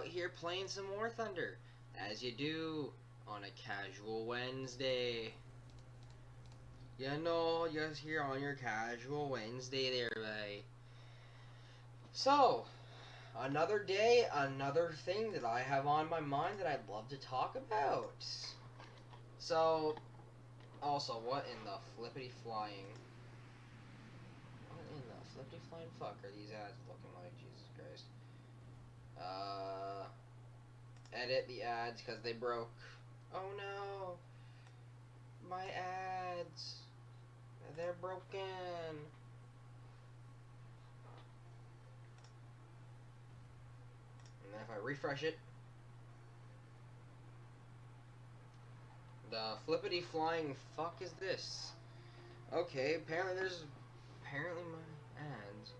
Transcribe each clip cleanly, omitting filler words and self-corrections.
out here playing some War Thunder, as you do on a casual Wednesday. You know, just here on your casual Wednesday there, right? So, another day, another thing that I have on my mind that I'd love to talk about. So, also, what in the flippity flying? What in the flippity flying fuck are these ads looking like? Jesus Christ. Edit the ads because they broke. Oh no! My ads! They're broken! And then if I refresh it, the flippity flying fuck is this? Okay, apparently my ads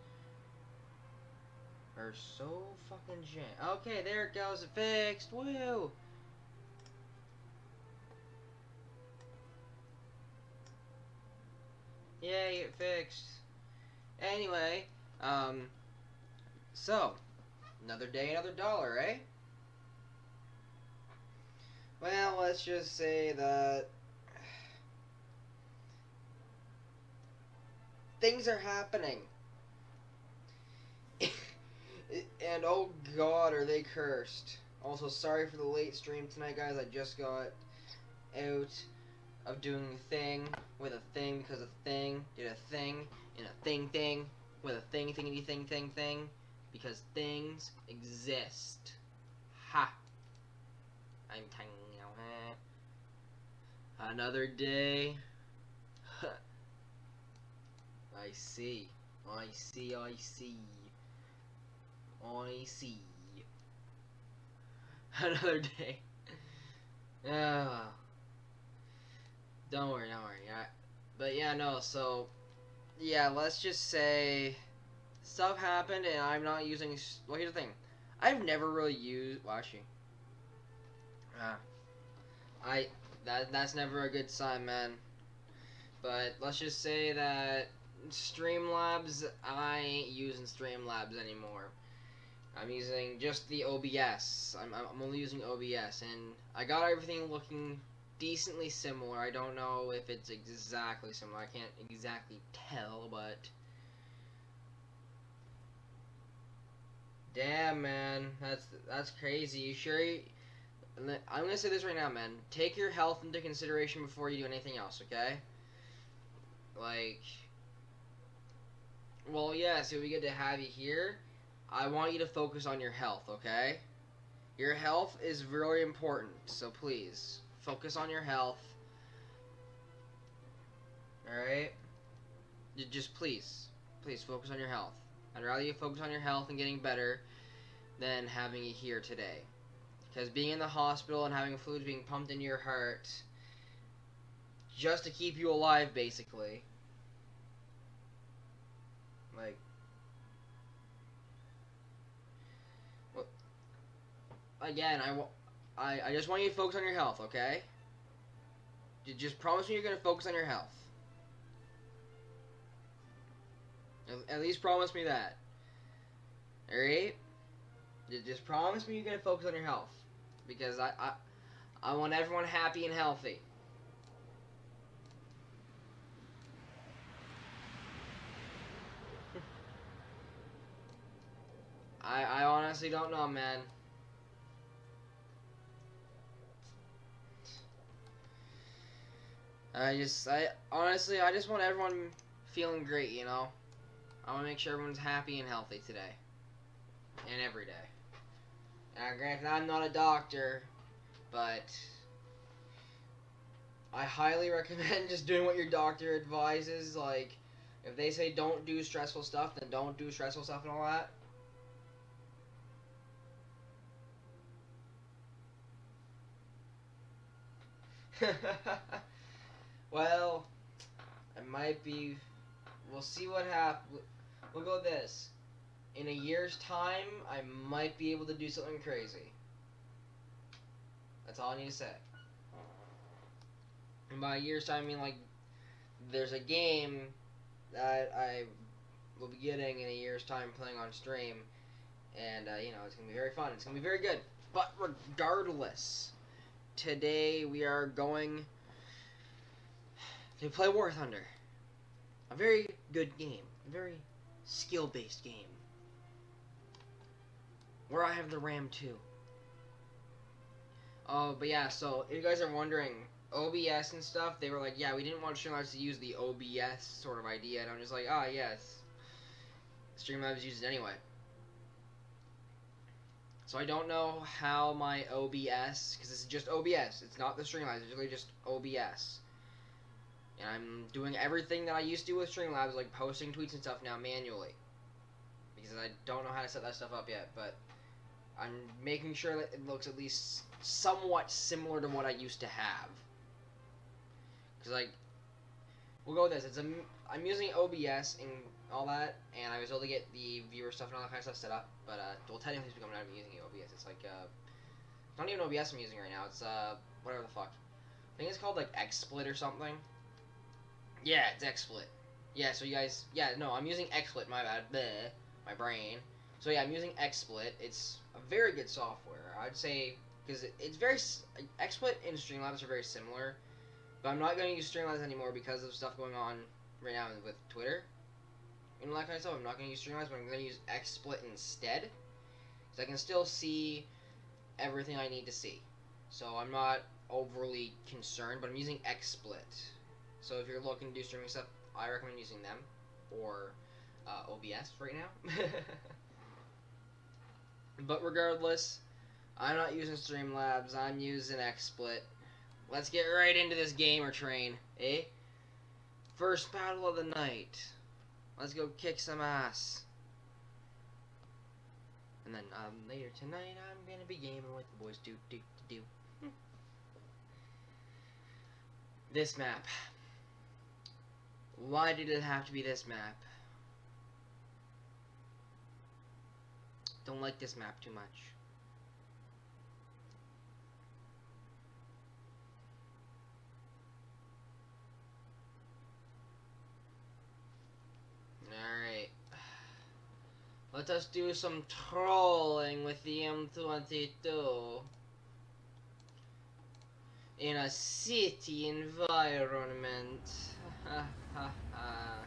are so fucking jammed. Okay, there it goes, it fixed, woo! Yay, it fixed. Anyway, so, another day, another dollar, eh? Well, let's just say that things are happening. And oh god, are they cursed. Also, sorry for the late stream tonight, guys. I just got out of doing a thing with a thing because a thing did a thing and a thing with a thingity thing because things exist. Ha! I'm telling you, huh? Another day. I see. I see. I see. I see. Another day. Don't worry, don't worry. But yeah, no, so, yeah, let's just say stuff happened and I'm not using, well, here's the thing. I've never really used, well, actually, that's never a good sign, man. But let's just say that Streamlabs, I ain't using Streamlabs anymore. I'm using just the OBS. I'm only using OBS, and I got everything looking decently similar. I don't know if it's exactly similar. I can't exactly tell, but damn, man, that's crazy. You sure? I'm gonna say this right now, man. Take your health into consideration before you do anything else, okay? Like, well, yeah. So we get to have you here. I want you to focus on your health, okay? Your health is very important, so please focus on your health. Alright? Just please focus on your health. I'd rather you focus on your health and getting better than having you here today. Because being in the hospital and having fluids being pumped into your heart just to keep you alive, basically. Like, again, I just want you to focus on your health, okay? Just promise me you're going to focus on your health. At least promise me that. Alright? Just promise me you're going to focus on your health. Because I want everyone happy and healthy. I honestly don't know, man. Honestly, I just want everyone feeling great, you know? I want to make sure everyone's happy and healthy today. And every day. Now, granted, I'm not a doctor, but I highly recommend just doing what your doctor advises. Like, if they say don't do stressful stuff, then don't do stressful stuff and all that. Well, it might be. We'll see what happens. We'll go with this. In a year's time, I might be able to do something crazy. That's all I need to say. And by a year's time, I mean like there's a game that I will be getting in a year's time playing on stream, And, you know, it's going to be very fun. It's going to be very good. But regardless, today we are going to play War Thunder. A very good game. A very skill-based game. Where I have the RAM too. Oh, but yeah, so if you guys are wondering, OBS and stuff, they were like, yeah, we didn't want Streamlabs to use the OBS sort of idea. And I'm just like, ah, yes. Streamlabs uses it anyway. So I don't know how my OBS, because this is just OBS, it's not the Streamlabs, it's really just OBS. And I'm doing everything that I used to do with Streamlabs, like posting tweets and stuff now manually. Because I don't know how to set that stuff up yet, but I'm making sure that it looks at least somewhat similar to what I used to have. Because, like, we'll go with this. I'm using OBS and all that, and I was able to get the viewer stuff and all that kind of stuff set up. But, well, technically speaking, I'm not even using OBS. It's like, it's not even OBS I'm using right now. It's, whatever the fuck. I think it's called, like, XSplit or something. Yeah, it's XSplit. Yeah, so you guys, yeah, no, I'm using XSplit, my bad. Bleh, my brain. So, yeah, I'm using XSplit. It's a very good software. I'd say, because it's very, XSplit and Streamlabs are very similar. But I'm not going to use Streamlabs anymore because of stuff going on right now with Twitter and all that kind of stuff. I'm not going to use Streamlabs, but I'm going to use XSplit instead. So I can still see everything I need to see. So I'm not overly concerned, but I'm using XSplit. So if you're looking to do streaming stuff, I recommend using them. Or OBS right now. But regardless, I'm not using Streamlabs. I'm using XSplit. Let's get right into this gamer train, eh? First battle of the night. Let's go kick some ass. And then later tonight, I'm gonna be gaming with the boys. Do. This map. Why did it have to be this map? Don't like this map too much. Alright. Let us do some trolling with the M22 in a city environment. Ha ha ha.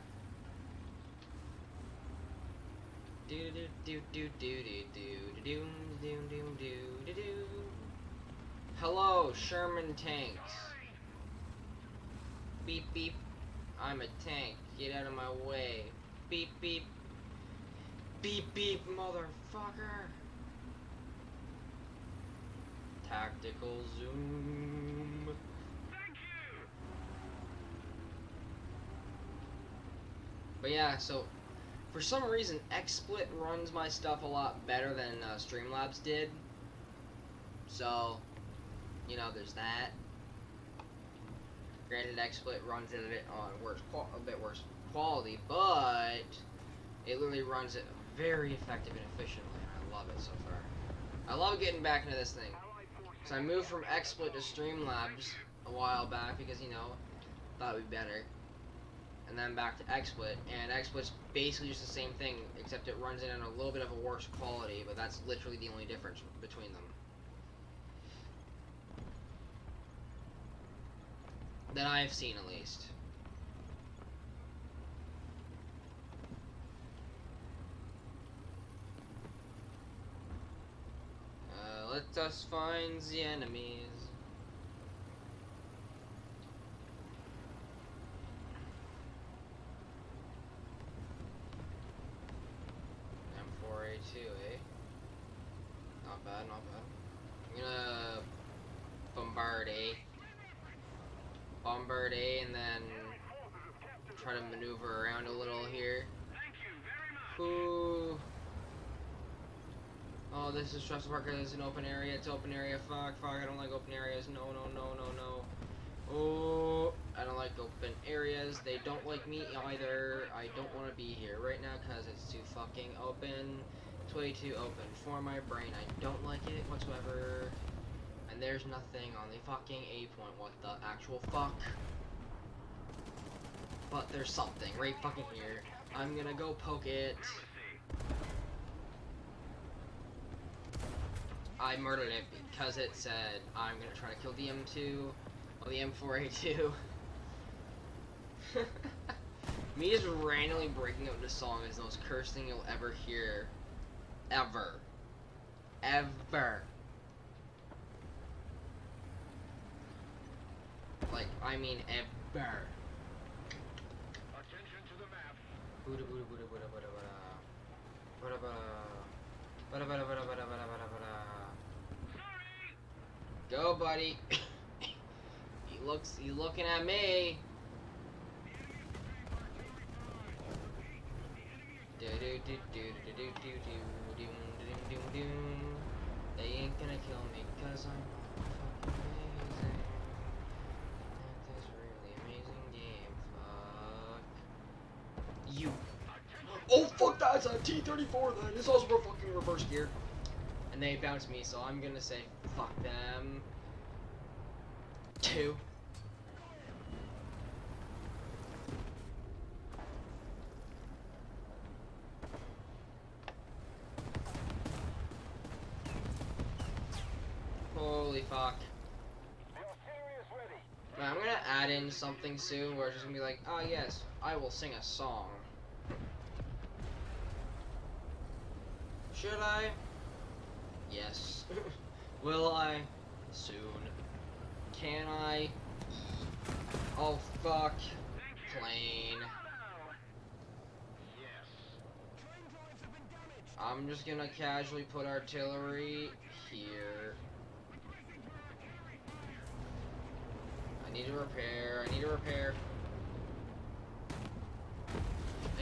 Do do do do do do do do do do do. Hello, Sherman tanks. Beep beep. I'm a tank. Get out of my way. Beep beep. Beep beep, motherfucker. Tactical zoom. Thank you. But yeah, so for some reason XSplit runs my stuff a lot better than Streamlabs did. So, you know, there's that. Granted, XSplit runs it a bit on a bit worse quality, but it literally runs it very effective and efficiently. I love it so far. I love getting back into this thing. So I moved from XSplit to Streamlabs a while back because, you know, thought it would be better. And then back to XSplit, and XSplit's basically just the same thing, except it runs it in a little bit of a worse quality, but that's literally the only difference between them. That I've seen, at least. Let us find the enemies. M4A2, eh? Not bad, not bad. I'm gonna bombard A. Bombard A and then try to maneuver around a little here. Ooh. Oh, this is stressful part because it's an open area. It's open area. Fuck, I don't like open areas. No. Oh, I don't like open areas. They don't like me either. I don't want to be here right now because it's too fucking open. It's way too open for my brain. I don't like it whatsoever. And there's nothing on the fucking A point. What the actual fuck? But there's something right fucking here. I'm gonna go poke it. I murdered it because it said I'm gonna try to kill the M2 or the M4A2. Me just randomly breaking out into song is the most cursed thing you'll ever hear. Ever. Ever. Like, I mean ever. Attention to the map. Buddha Buddha Buddha Buddha Buddha Buddha Buddha Buddha Buddha Buddha Buddha Buddha Buddha Buddha Buddha. Go, buddy. He's looking at me. Do do do do do do do do do do do. They ain't gonna kill me 'cause I'm fucking amazing. This really amazing game. Fuck you. Oh fuck, that's a T-34 then. It's also for fucking reverse gear. And they bounced me, so I'm gonna say fuck them. 2. Holy fuck. Man, I'm gonna add in something soon where it's just gonna be like, oh yes, I will sing a song. Should I? Yes. Will I? Soon. Can I? Oh fuck. Plane. I'm just gonna casually put artillery here. I need to repair. I need to repair.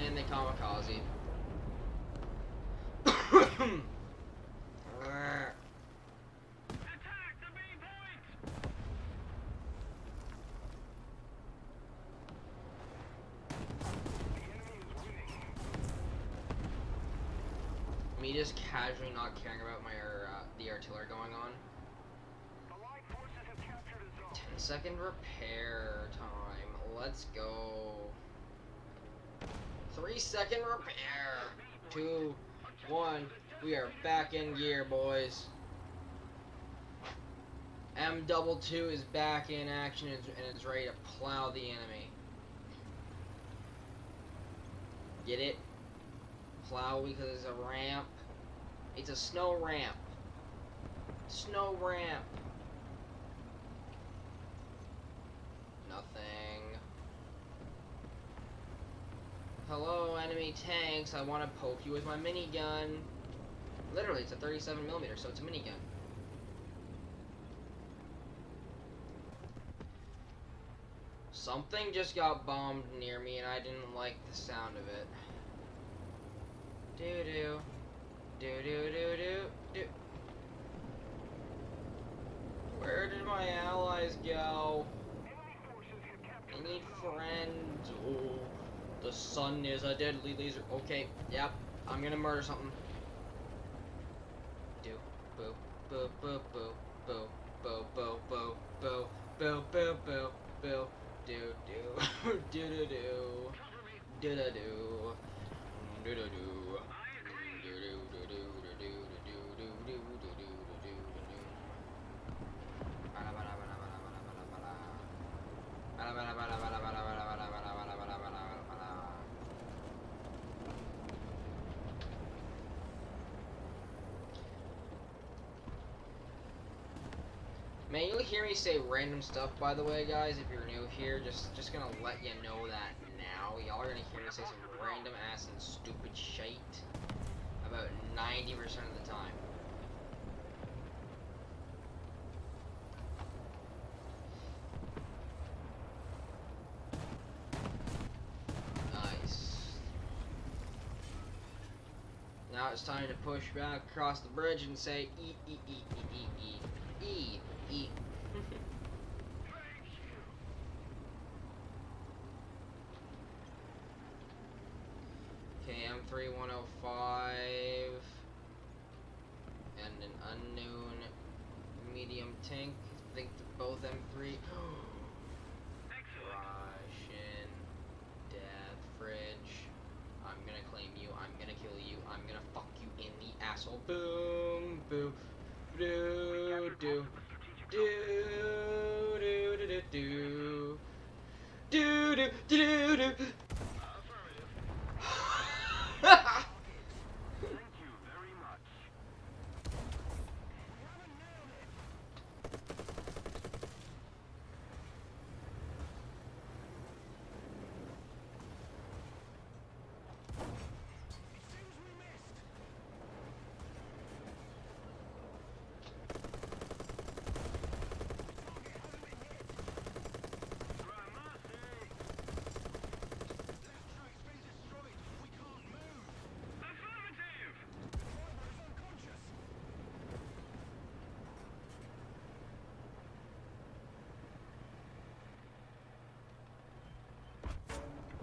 And they kamikaze. Me just casually not caring about my the artillery going on. 10-second repair time. Let's go. 3-second repair. 2, 1. We are back in gear, boys. M22 is back in action and it's ready to plow the enemy. Get it? Plow because it's a ramp. It's a snow ramp. Snow ramp. Nothing. Hello, enemy tanks. I want to poke you with my minigun. Literally, it's a 37mm, so it's a minigun. Something just got bombed near me and I didn't like the sound of it. Doo-doo. Do-do-do-do-do. Where did my allies go? I need friends. Oh, the sun is a deadly laser. Okay, yep. I'm gonna murder something. Do. Boo. Boo. Boo. Boo. Boo. Boo. Boo. Boo. Boo. Boo. Boo. Boo. Boo. Do. Do. Do. Do. Do. Do. Do. Do. Do. Do. Do. Man, you'll hear me say random stuff, by the way, guys, if you're new here. Just gonna let you know that now. Y'all are gonna hear me say some random ass and stupid shite about 90% of the time. Nice. Now it's time to push back across the bridge and say E, E, E, E, E, E, E, E. Okay, M3105 and an unknown medium tank. I think both M3. Russian death fridge. I'm gonna claim you. I'm gonna kill you. I'm gonna fuck you in the asshole. Boom, boom. do do do do do do do do do do.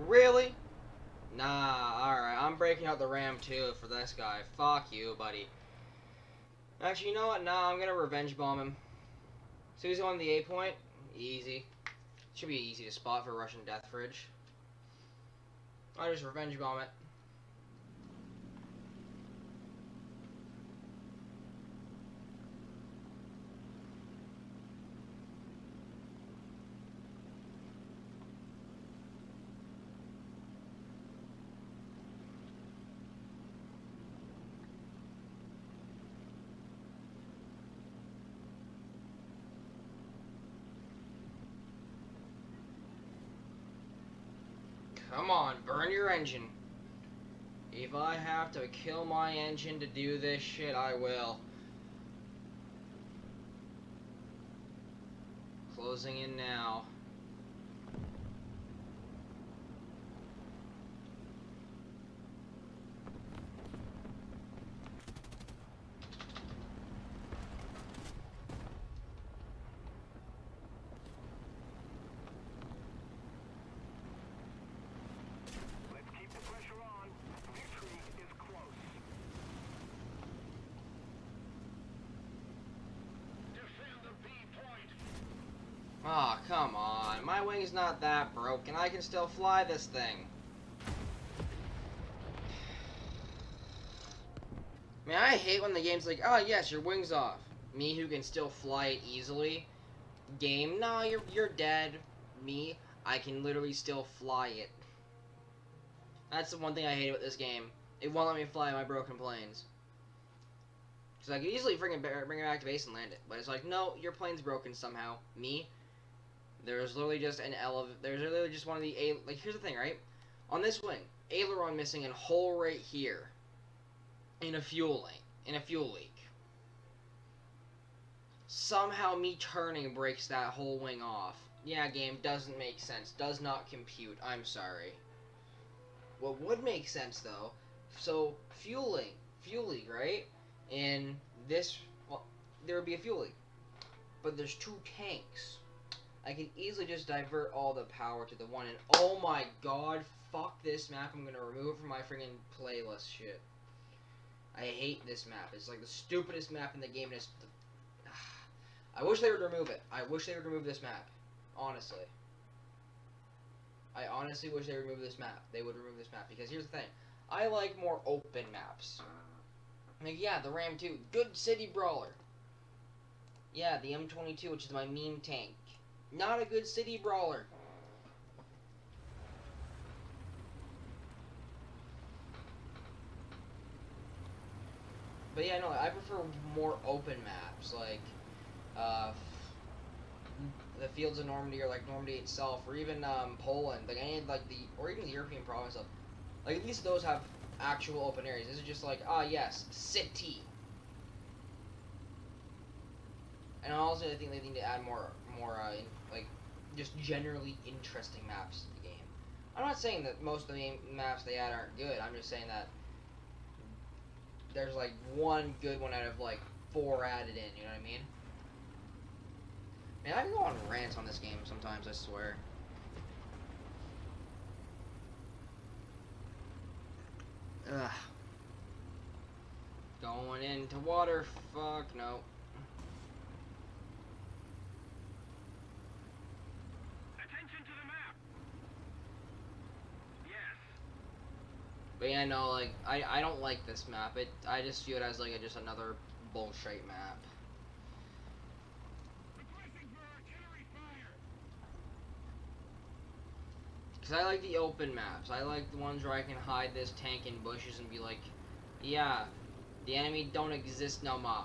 Really? Nah, alright, I'm breaking out the RAM too for this guy. Fuck you, buddy. Actually, you know what? Nah, I'm gonna revenge bomb him. So he's on the A point. Easy. Should be easy to spot for Russian Death Fridge. I'll just revenge bomb it. Come on, burn your engine. If I have to kill my engine to do this shit, I will. Closing in now. Aw, oh, come on. My wing's not that broken. I can still fly this thing. Man, I hate when the game's like, oh yes, your wing's off. Me who can still fly it easily. Game, no, you're dead. Me, I can literally still fly it. That's the one thing I hate about this game. It won't let me fly my broken planes. Because I could easily bring it back to base and land it. But it's like, no, your plane's broken somehow. Me, there's literally just an there's literally just one of the like, here's the thing, right? On this wing, aileron missing and hole right here. In a fuel leak. Somehow me turning breaks that whole wing off. Yeah, game, doesn't make sense. Does not compute. I'm sorry. What would make sense, though, so fuel leak, right? In this, well, there would be a fuel leak. But there's 2 tanks. I can easily just divert all the power to the one, and oh my god, fuck this map. I'm gonna remove it from my freaking playlist shit. I hate this map. It's like the stupidest map in the game. And I wish they would remove it. I wish they would remove this map. Honestly. I honestly wish they would remove this map. They would remove this map. Because here's the thing. I like more open maps. Like, yeah, the Ram 2. Good city brawler. Yeah, the M22, which is my meme tank. Not a good city brawler. But yeah, no, I prefer more open maps, like, the Fields of Normandy, or like Normandy itself, or even Poland, like any like or even the European province of, like, at least those have actual open areas. This is just like, ah, yes, city. And also, I think they need to add more like, just generally interesting maps to the game. I'm not saying that most of the maps they add aren't good. I'm just saying that there's like one good one out of like 4 added in, you know what I mean? Man, I can go on rants on this game sometimes, I swear. Ugh. Going into water, fuck no. Attention to the map. Yes. But yeah, no, like, I don't like this map. I just view it as like just another bullshit map. Because I like the open maps. I like the ones where I can hide this tank in bushes and be like, yeah, the enemy don't exist no more.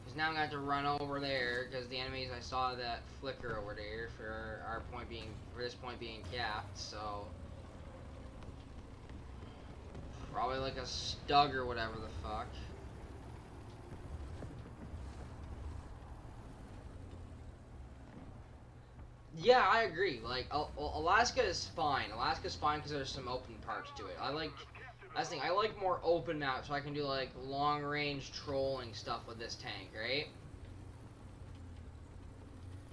Because now I'm going to have to run over there because the enemies, I saw that flicker over there for our point being, for this point being capped, so. Probably like a stug or whatever the fuck. Yeah, I agree. Like, Alaska is fine. Alaska's fine because there's some open parts to it. That's the thing, I like more open maps so I can do, like, long-range trolling stuff with this tank, right?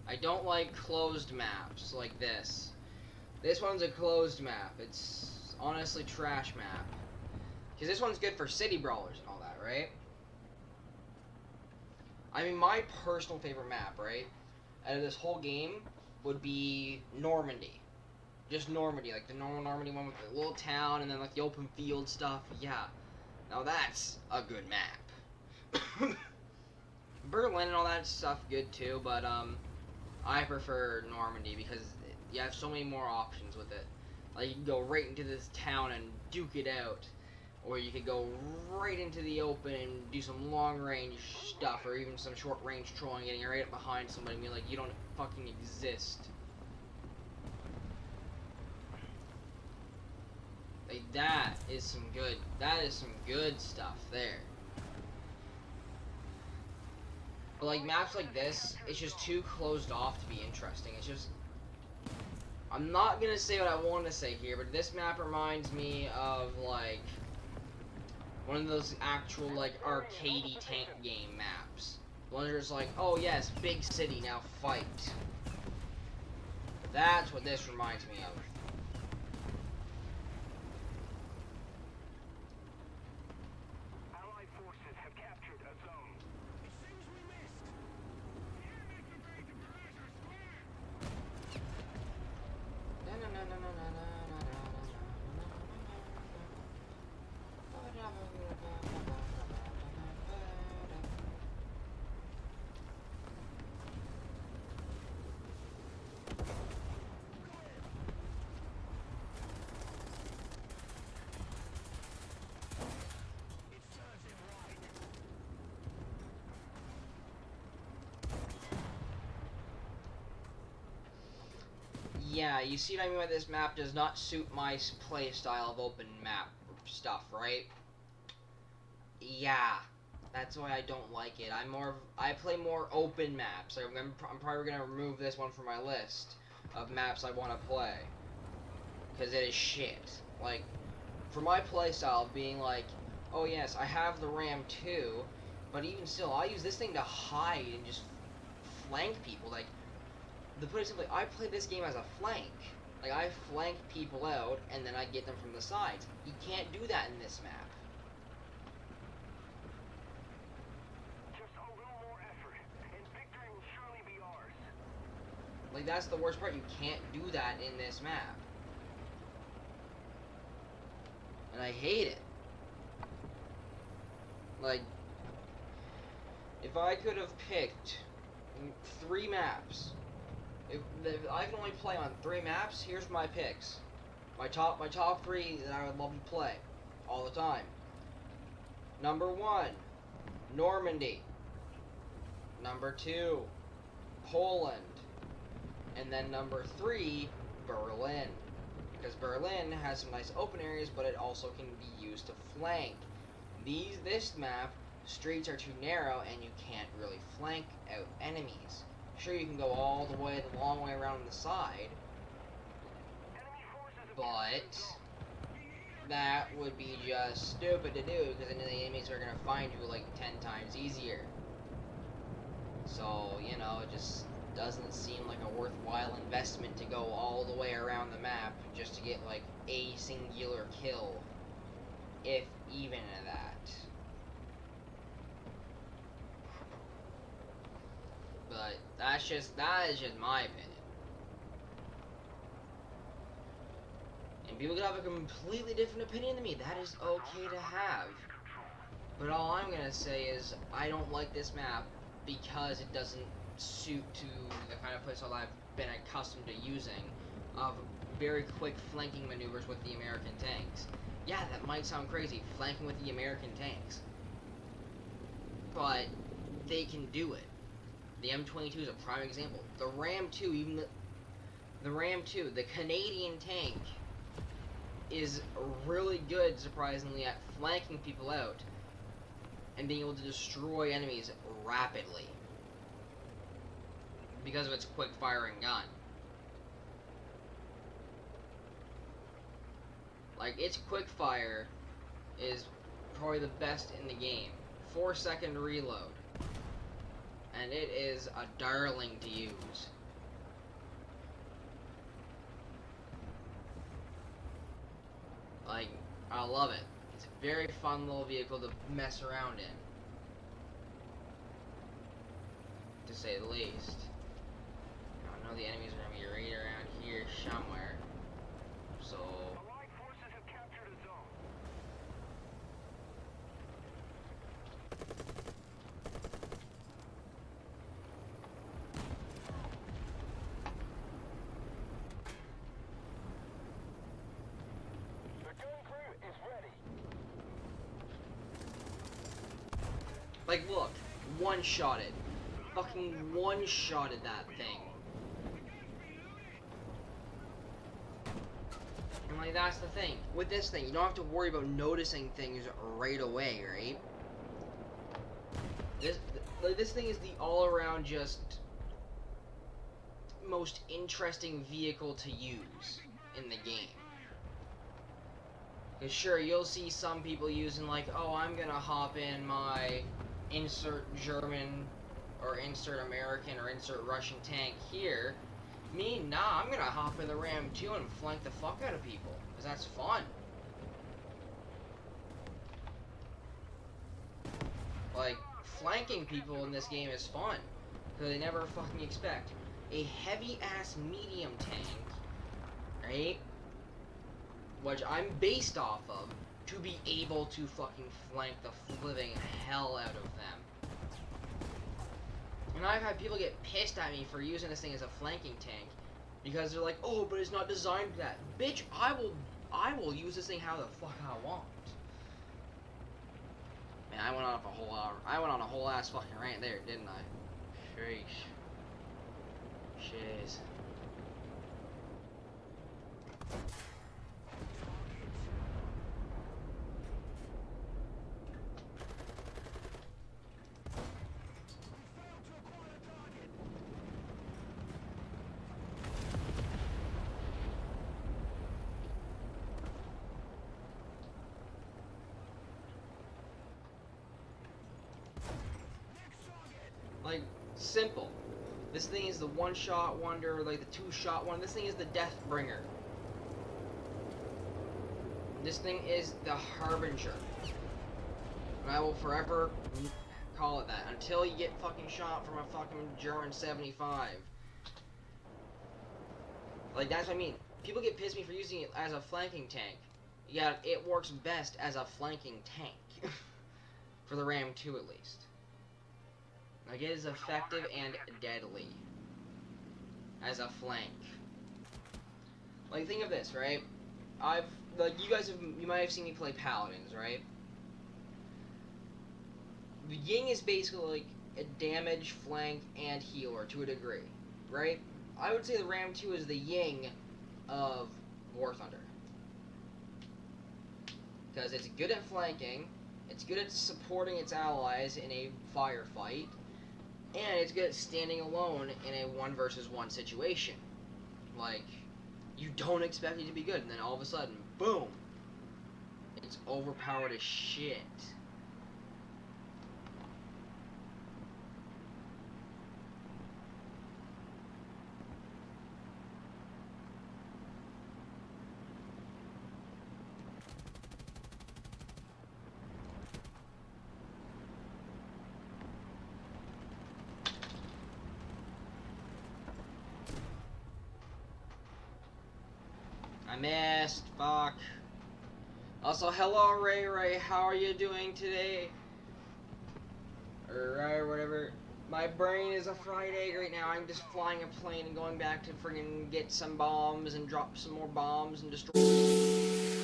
I don't like closed maps like this. This one's a closed map. It's honestly trash map. Because this one's good for city brawlers and all that, right? I mean, my personal favorite map, right, out of this whole game would be Normandy. Just Normandy, like the normal Normandy one with the little town and then like the open field stuff. Yeah. Now that's a good map. Berlin and all that stuff good too, but I prefer Normandy because you have so many more options with it. Like you can go right into this town and duke it out. Or you could go right into the open and do some long range stuff, or even some short range trolling, getting right up behind somebody and be like, you don't fucking exist. Like that is some good stuff there. But like maps like this, it's just too closed off to be interesting. It's just, I'm not gonna say what I want to say here, but this map reminds me of like one of those actual, like, arcadey tank game maps. The ones where it's like, oh yes, big city, now fight. That's what this reminds me of. Allied forces have captured a zone. It seems we missed. Yeah, you see what I mean by this map does not suit my play style of open map stuff, right? Yeah, that's why I don't like it. I play more open maps. I'm probably gonna remove this one from my list of maps I want to play because it is shit. Like, for my play style being like, oh yes, I have the RAM too, but even still, I use this thing to hide and just flank people. Like, to put it simply, I play this game as a flank. Like, I flank people out, and then I get them from the sides. You can't do that in this map. Just a little more effort, and victory will surely be ours. Like, that's the worst part. You can't do that in this map. And I hate it. Like, if I could have picked 3 maps, if I can only play on 3 maps, here's my picks. My top 3 that I would love to play all the time. Number 1, Normandy. Number 2, Poland. And then number 3, Berlin. Because Berlin has some nice open areas, but it also can be used to flank. This map, streets are too narrow and you can't really flank out enemies. Sure, you can go all the long way around the side, but that would be just stupid to do because then the enemies are gonna find you like 10 times easier. So, you know, it just doesn't seem like a worthwhile investment to go all the way around the map just to get like a singular kill, if even that. But that is just my opinion. And people could have a completely different opinion than me. That is okay to have. But all I'm gonna say is I don't like this map because it doesn't suit to the kind of playstyle I've been accustomed to using of very quick flanking maneuvers with the American tanks. Yeah, that might sound crazy, flanking with the American tanks. But they can do it. The M22 is a prime example. The Ram 2, even the Ram 2, the Canadian tank, is really good, surprisingly, at flanking people out and being able to destroy enemies rapidly because of its quick firing gun. Like, its quick fire is probably the best in the game. 4-second reload. And it is a darling to use. Like, I love it. It's a very fun little vehicle to mess around in, to say the least. I know the enemies are going to be right around here somewhere. So... Allied forces have captured a zone. The gun crew is ready. like, look. One-shotted. Fucking one-shotted that thing. And, like, that's the thing. With this thing, you don't have to worry about noticing things right away, right? This thing is the all-around just most interesting vehicle to use in the game. Because sure, you'll see some people using like, oh, I'm gonna hop in my insert German or insert American or insert Russian tank here. Me, nah, I'm gonna hop in the Ram 2 and flank the fuck out of people. Because that's fun. Like, flanking people in this game is fun. Because they never fucking expect a heavy-ass medium tank, right? Which I'm based off of, to be able to fucking flank the living hell out of them. And I've had people get pissed at me for using this thing as a flanking tank, because they're like, oh, but it's not designed for that. Bitch, I will use this thing how the fuck I want. Man, I went on a whole hour. I went on a whole ass fucking rant there, didn't I? Sheesh. Shiz. Like, simple. This thing is the one-shot wonder, like the two-shot one. This thing is the death bringer. This thing is the harbinger. And I will forever call it that. Until you get fucking shot from a fucking German 75. Like, that's what I mean. People get pissed at me for using it as a flanking tank. Yeah, it works best as a flanking tank. For the Ram 2, at least. Like, it is effective and deadly as a flank. Like, think of this, right? You might have seen me play Paladins, right? The Ying is basically like a damage, flank, and healer to a degree, right? I would say the Ram 2 is the Ying of War Thunder. Because it's good at flanking, it's good at supporting its allies in a firefight, and it's good at standing alone in a 1 versus 1 situation. Like, you don't expect it to be good, and then all of a sudden, boom! It's overpowered as shit. I missed. Fuck. Also, hello, Ray. How are you doing today? Or whatever. My brain is a fried egg right now. I'm just flying a plane and going back to friggin' get some bombs and drop some more bombs and destroy.